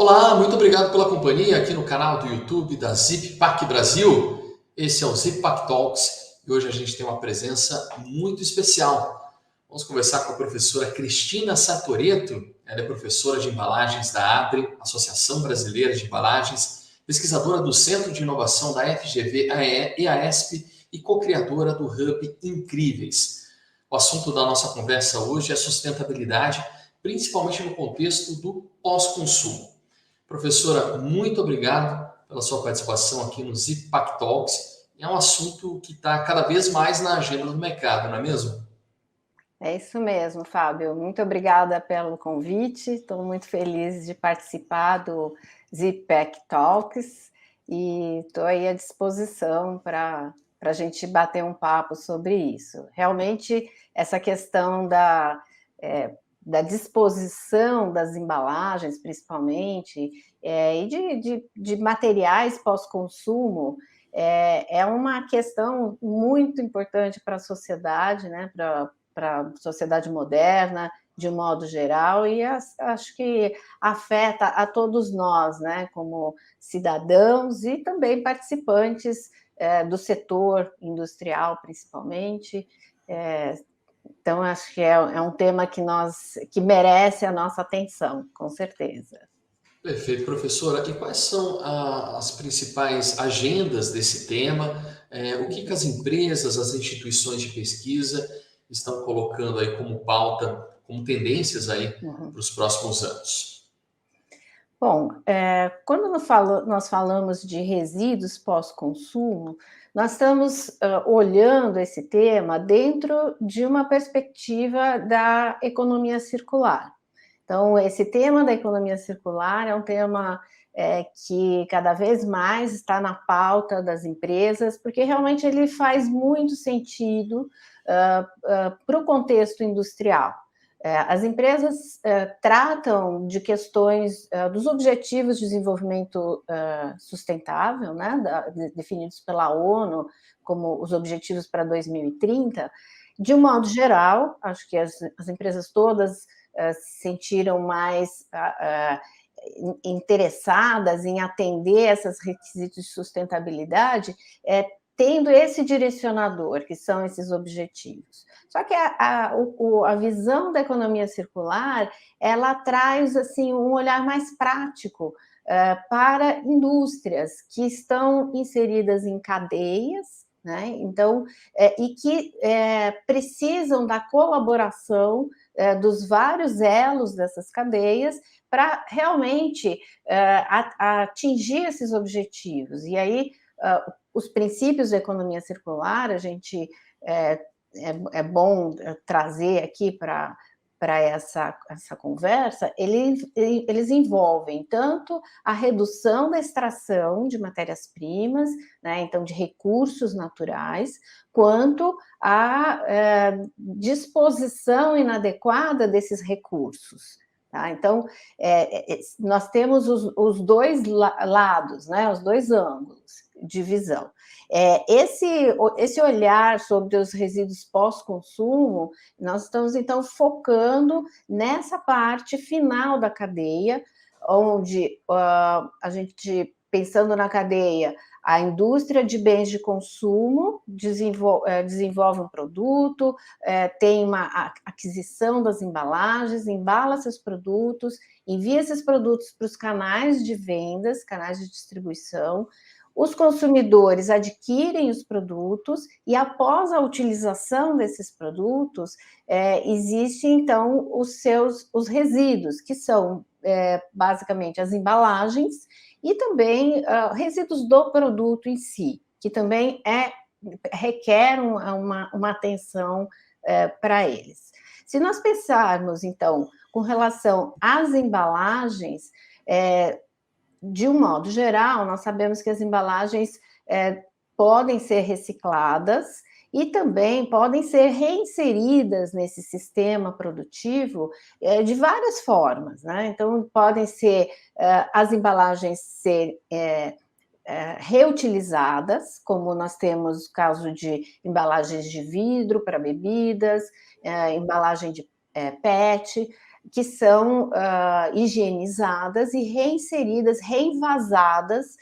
Olá, muito obrigado pela companhia aqui no canal do YouTube da Zippac Brasil. Esse é o Zippac Talks e hoje a gente tem uma presença muito especial. Vamos conversar com a professora Cristina Satoreto. Ela é professora de embalagens da ABRE, Associação Brasileira de Embalagens, pesquisadora do Centro de Inovação da FGV e a ESP e co-criadora do Hub Incríveis. O assunto da nossa conversa hoje é sustentabilidade, principalmente no contexto do pós-consumo. Professora, muito obrigado pela sua participação aqui no Zippac Talks. É um assunto que está cada vez mais na agenda do mercado, não é mesmo? É isso mesmo, Fábio. Muito obrigada pelo convite. Estou muito feliz de participar do Zippac Talks e estou aí à disposição para a gente bater um papo sobre isso. Realmente, essa questão da disposição das embalagens, principalmente, e de materiais pós-consumo, é uma questão muito importante para a sociedade, né? Para a sociedade moderna, de um modo geral, e acho que afeta a todos nós, né, como cidadãos e também participantes do setor industrial, principalmente. Então, acho que é um tema que merece a nossa atenção, com certeza. Perfeito, professora. E quais são as principais agendas desse tema? O que as empresas, as instituições de pesquisa estão colocando aí como pauta, como tendências aí Uhum. para os próximos anos? Bom, quando nós falamos de resíduos pós-consumo, nós estamos olhando esse tema dentro de uma perspectiva da economia circular. Então, esse tema da economia circular é um tema que cada vez mais está na pauta das empresas, porque realmente ele faz muito sentido para o contexto industrial. As empresas tratam de questões dos objetivos de desenvolvimento sustentável, né, definidos pela ONU como os objetivos para 2030. De um modo geral, acho que as empresas todas se sentiram mais interessadas em atender esses requisitos de sustentabilidade, tendo esse direcionador, que são esses objetivos. Só que a visão da economia circular, ela traz assim, um olhar mais prático para indústrias que estão inseridas em cadeias, né? Então, e que precisam da colaboração dos vários elos dessas cadeias para realmente atingir esses objetivos. E aí, os princípios da economia circular, a gente é bom trazer aqui para essa conversa, eles envolvem tanto a redução da extração de matérias-primas, né, então de recursos naturais, quanto a disposição inadequada desses recursos. Tá? Então, nós temos os dois lados, né, os dois ângulos de visão. Esse olhar sobre os resíduos pós-consumo, nós estamos, então, focando nessa parte final da cadeia, onde a gente, pensando na cadeia, a indústria de bens de consumo desenvolve um produto, tem uma aquisição das embalagens, embala seus produtos, envia esses produtos para os canais de vendas, canais de distribuição. Os consumidores adquirem os produtos e, após a utilização desses produtos, existem, então, os resíduos, que são, basicamente, as embalagens e também resíduos do produto em si, que também requer uma atenção para eles. Se nós pensarmos, então, com relação às embalagens, de um modo geral, nós sabemos que as embalagens podem ser recicladas e também podem ser reinseridas nesse sistema produtivo de várias formas, né? Então, podem ser as embalagens ser reutilizadas, como nós temos o caso de embalagens de vidro para bebidas, embalagem de PET, que são higienizadas e reinseridas, reenvasadas,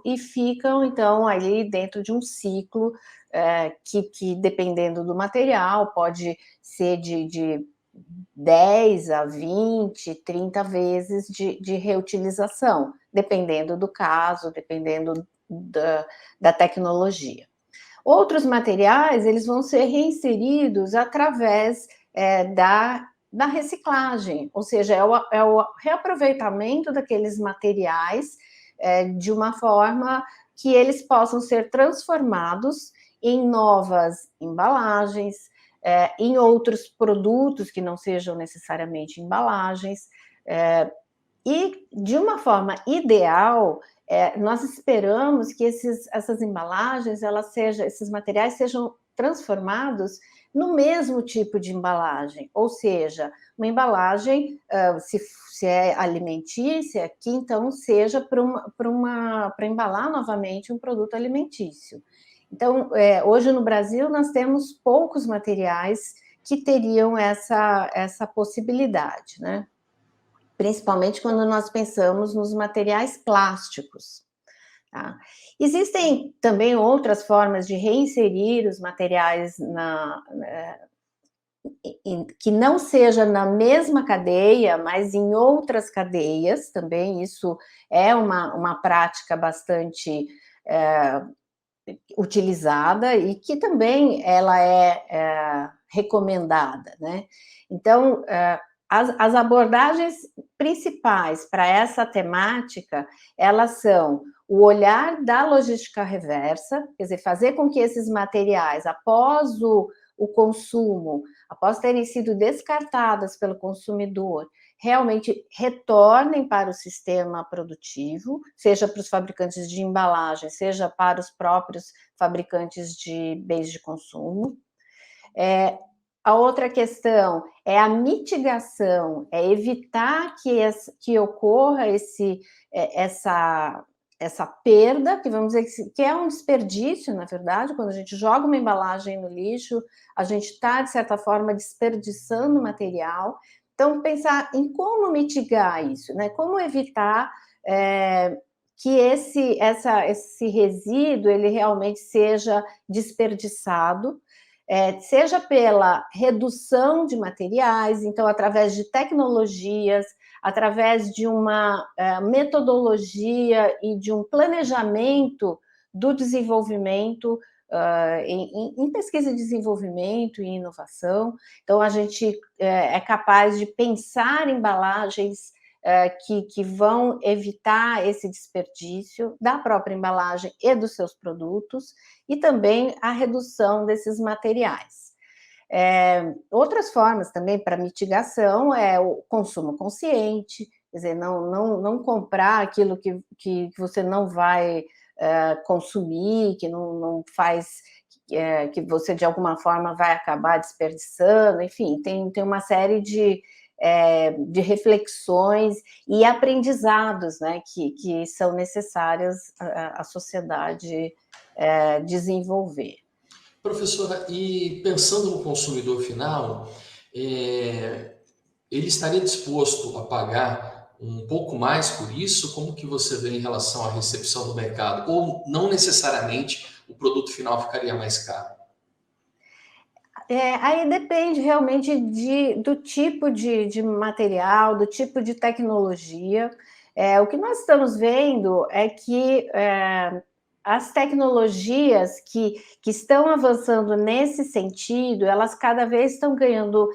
e ficam, então, ali dentro de um ciclo que, dependendo do material, pode ser de 10 a 20, 30 vezes de reutilização, dependendo do caso, dependendo da tecnologia. Outros materiais, eles vão ser reinseridos através da reciclagem, ou seja, é o reaproveitamento daqueles materiais de uma forma que eles possam ser transformados em novas embalagens, em outros produtos que não sejam necessariamente embalagens, e de uma forma ideal, nós esperamos que essas embalagens, esses materiais sejam transformados no mesmo tipo de embalagem, ou seja, uma embalagem, se é alimentícia, que então seja para embalar novamente um produto alimentício. Então, hoje no Brasil, nós temos poucos materiais que teriam essa possibilidade, né? Principalmente quando nós pensamos nos materiais plásticos. Tá? Existem também outras formas de reinserir os materiais que não seja na mesma cadeia, mas em outras cadeias também. Isso é uma prática bastante utilizada e que também ela é recomendada, né? Então, as abordagens principais para essa temática, elas são o olhar da logística reversa, quer dizer, fazer com que esses materiais, após o consumo, após terem sido descartadas pelo consumidor, realmente retornem para o sistema produtivo, seja para os fabricantes de embalagem, seja para os próprios fabricantes de bens de consumo. A outra questão é a mitigação, é evitar que ocorra essa perda, que vamos dizer que é um desperdício, na verdade. Quando a gente joga uma embalagem no lixo, a gente está, de certa forma, desperdiçando material. Então, pensar em como mitigar isso, né? Como evitar que esse resíduo ele realmente seja desperdiçado, seja pela redução de materiais, então, através de tecnologias, através de uma metodologia e de um planejamento do desenvolvimento em pesquisa e desenvolvimento e inovação. Então, a gente é capaz de pensar embalagens que vão evitar esse desperdício da própria embalagem e dos seus produtos, e também a redução desses materiais. Outras formas também para mitigação é o consumo consciente, quer dizer, não comprar aquilo que você não vai consumir, que não faz, que você de alguma forma vai acabar desperdiçando. Enfim, tem uma série de reflexões e aprendizados, né, que são necessárias à sociedade desenvolver. Professora, e pensando no consumidor final, ele estaria disposto a pagar um pouco mais por isso? Como que você vê em relação à recepção do mercado? Ou não necessariamente o produto final ficaria mais caro? Aí depende realmente do tipo de material, do tipo de tecnologia. O que nós estamos vendo é que as tecnologias que estão avançando nesse sentido, elas cada vez estão ganhando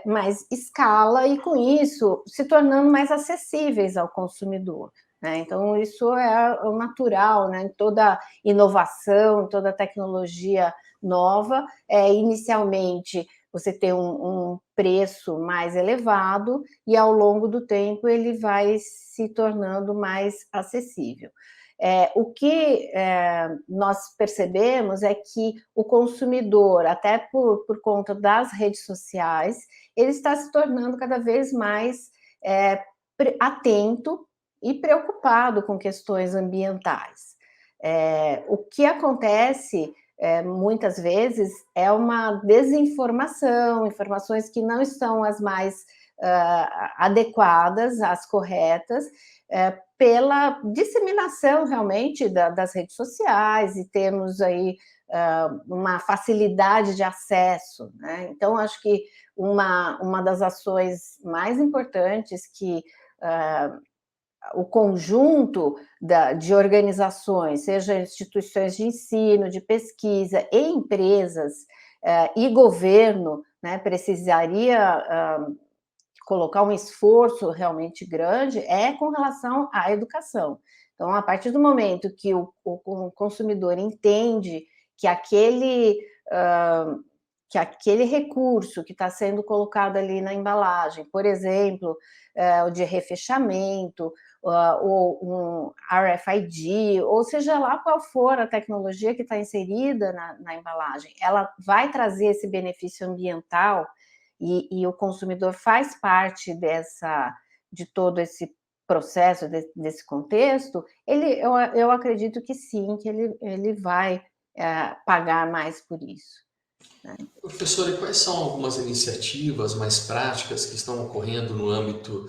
mais escala e, com isso, se tornando mais acessíveis ao consumidor, né? Então, isso é o natural, né? Em toda inovação, em toda tecnologia nova, inicialmente você tem um preço mais elevado e, ao longo do tempo, ele vai se tornando mais acessível. O que nós percebemos é que o consumidor, até por conta das redes sociais, ele está se tornando cada vez mais atento e preocupado com questões ambientais. O que acontece muitas vezes é uma desinformação, informações que não estão as mais adequadas, as corretas, pela disseminação realmente das redes sociais, e temos aí uma facilidade de acesso, né? Então, acho que uma das ações mais importantes que o conjunto de organizações, seja instituições de ensino, de pesquisa e empresas e governo, né, precisaria colocar um esforço realmente grande com relação à educação. Então, a partir do momento que o consumidor entende que aquele recurso que está sendo colocado ali na embalagem, por exemplo, o de refechamento, ou um RFID, ou seja lá qual for a tecnologia que está inserida na embalagem, ela vai trazer esse benefício ambiental, e o consumidor faz parte de todo esse processo, desse contexto, eu acredito que sim, que ele vai pagar mais por isso. Professora, e quais são algumas iniciativas mais práticas que estão ocorrendo no âmbito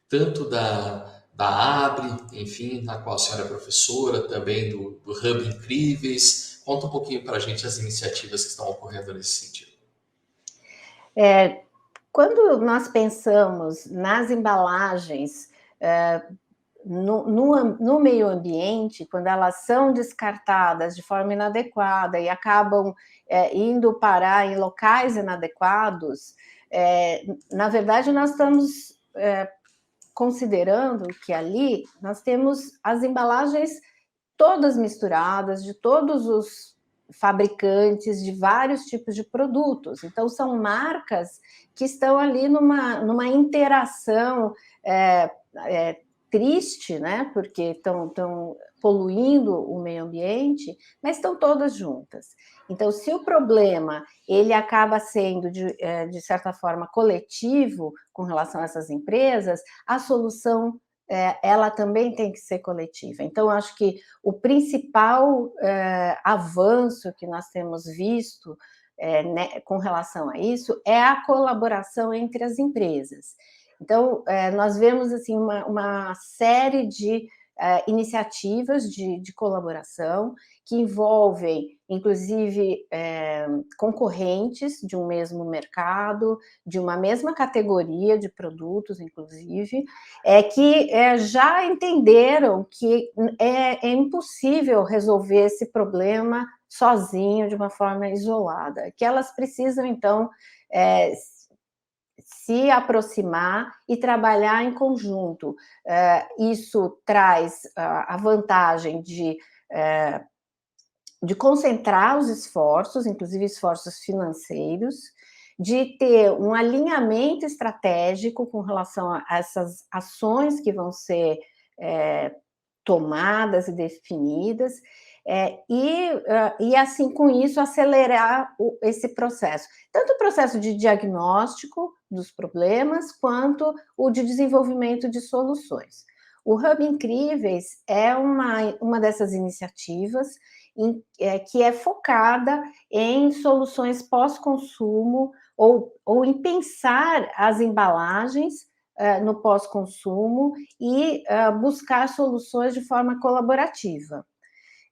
tanto da ABRE, enfim, na qual a senhora é professora, também do Hub Incríveis? Conta um pouquinho para a gente as iniciativas que estão ocorrendo nesse sentido. Quando nós pensamos nas embalagens no meio ambiente, quando elas são descartadas de forma inadequada e acabam indo parar em locais inadequados, na verdade, nós estamos considerando que ali nós temos as embalagens todas misturadas, de todos os fabricantes de vários tipos de produtos. Então, são marcas que estão ali numa interação triste, né? Porque estão poluindo o meio ambiente, mas estão todas juntas. Então, se o problema ele acaba sendo, de certa forma, coletivo com relação a essas empresas, a solução ela também tem que ser coletiva. Então, acho que o principal avanço que nós temos visto né, com relação a isso é a colaboração entre as empresas. Então, nós vemos assim, uma série de iniciativas de colaboração que envolvem, inclusive, concorrentes de um mesmo mercado, de uma mesma categoria de produtos, inclusive, que já entenderam que é impossível resolver esse problema sozinho, de uma forma isolada, que elas precisam, então, se aproximar e trabalhar em conjunto. Isso traz a vantagem de concentrar os esforços, inclusive esforços financeiros, de ter um alinhamento estratégico com relação a essas ações que vão ser tomadas e definidas, e assim, com isso, acelerar esse processo. Tanto o processo de diagnóstico dos problemas, quanto o de desenvolvimento de soluções. O Hub Incríveis é uma dessas iniciativas que é focada em soluções pós-consumo, ou em pensar as embalagens no pós-consumo e buscar soluções de forma colaborativa.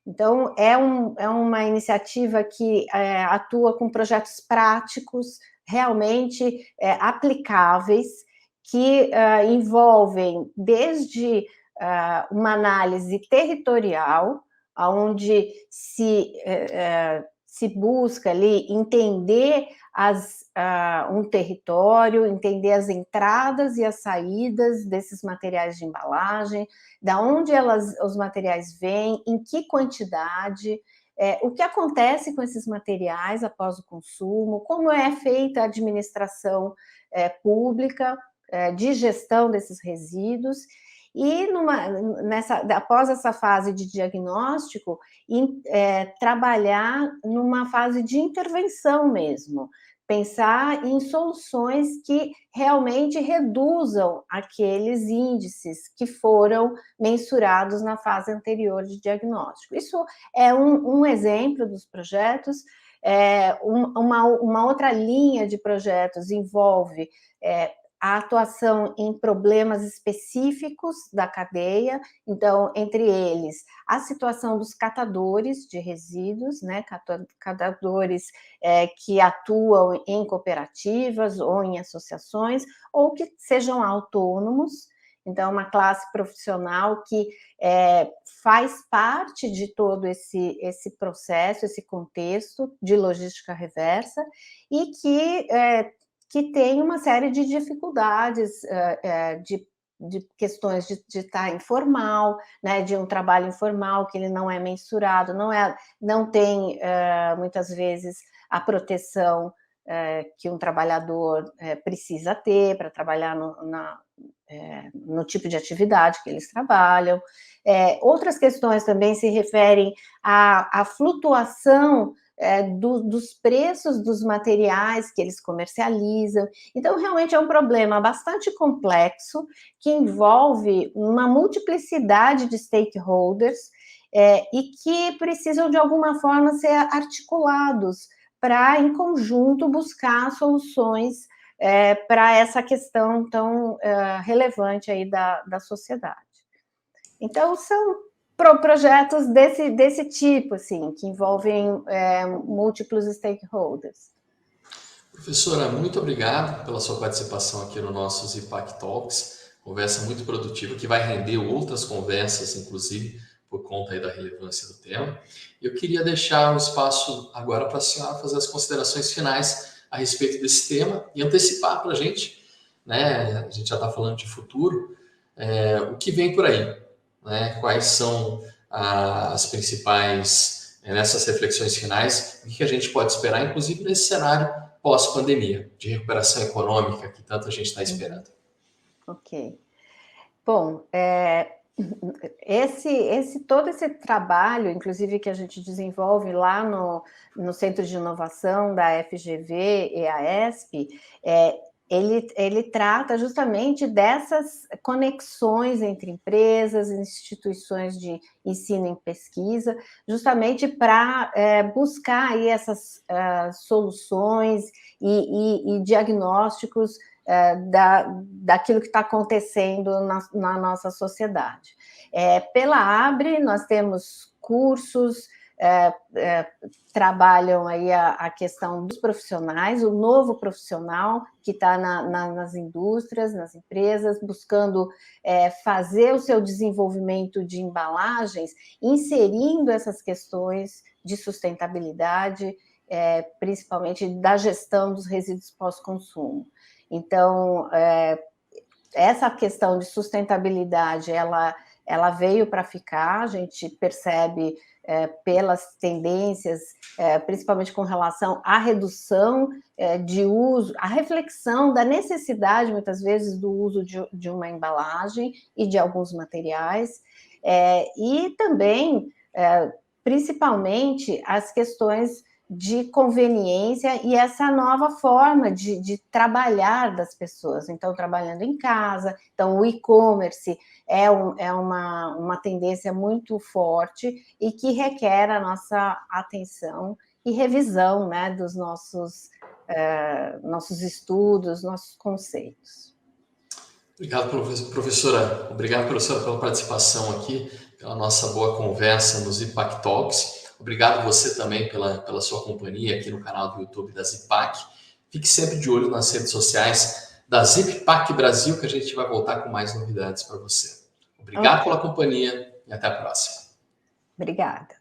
Então, é uma iniciativa que atua com projetos práticos, realmente aplicáveis, que envolvem desde uma análise territorial, onde se busca ali entender um território, entender as entradas e as saídas desses materiais de embalagem, da onde os materiais vêm, em que quantidade, o que acontece com esses materiais após o consumo, como é feita a administração pública de gestão desses resíduos, e após essa fase de diagnóstico, trabalhar numa fase de intervenção mesmo, pensar em soluções que realmente reduzam aqueles índices que foram mensurados na fase anterior de diagnóstico. Isso é um exemplo dos projetos. Uma outra linha de projetos envolve a atuação em problemas específicos da cadeia, então, entre eles, a situação dos catadores de resíduos, né, catadores que atuam em cooperativas ou em associações, ou que sejam autônomos, então, uma classe profissional que faz parte de todo esse processo, esse contexto de logística reversa, e que tem uma série de dificuldades, de questões de estar informal, né, de um trabalho informal que ele não é mensurado, não tem, muitas vezes, a proteção que um trabalhador precisa ter para trabalhar no tipo de atividade que eles trabalham. Outras questões também se referem à flutuação dos preços dos materiais que eles comercializam. Então, realmente é um problema bastante complexo, que envolve uma multiplicidade de stakeholders e que precisam, de alguma forma, ser articulados para, em conjunto, buscar soluções para essa questão tão relevante aí da sociedade. Então, são projetos desse tipo, assim, que envolvem múltiplos stakeholders. Professora, muito obrigado pela sua participação aqui no nosso ZIPAC Talks, conversa muito produtiva, que vai render outras conversas, inclusive, por conta aí da relevância do tema. Eu queria deixar o espaço agora para a senhora fazer as considerações finais a respeito desse tema e antecipar para a gente, né? A gente já está falando de futuro, o que vem por aí, né? Quais são as principais, nessas reflexões finais, o que a gente pode esperar, inclusive nesse cenário pós-pandemia, de recuperação econômica que tanto a gente está esperando. Ok. Bom, todo esse trabalho, inclusive que a gente desenvolve lá no Centro de Inovação da FGV e a ESP, ele trata justamente dessas conexões entre empresas, instituições de ensino e pesquisa, justamente para buscar aí essas soluções e diagnósticos daquilo que está acontecendo na nossa sociedade. Pela ABRE, nós temos cursos, trabalham aí a questão dos profissionais, o novo profissional que está nas indústrias, nas empresas, buscando fazer o seu desenvolvimento de embalagens, inserindo essas questões de sustentabilidade, principalmente da gestão dos resíduos pós-consumo. Então, essa questão de sustentabilidade, ela veio para ficar, a gente percebe pelas tendências, principalmente com relação à redução de uso, a reflexão da necessidade, muitas vezes, do uso de uma embalagem e de alguns materiais, e também, principalmente, as questões de conveniência e essa nova forma de trabalhar das pessoas, então, trabalhando em casa. Então, o e-commerce é uma tendência muito forte e que requer a nossa atenção e revisão, né, dos nossos estudos, nossos conceitos. Obrigado, professora. Obrigado, professora, pela participação aqui, pela nossa boa conversa nos ZIPAC Talks. Obrigado você também pela sua companhia aqui no canal do YouTube da ZIPAC. Fique sempre de olho nas redes sociais da ZIPAC Brasil, que a gente vai voltar com mais novidades para você. Obrigado pela companhia e até a próxima. Obrigada.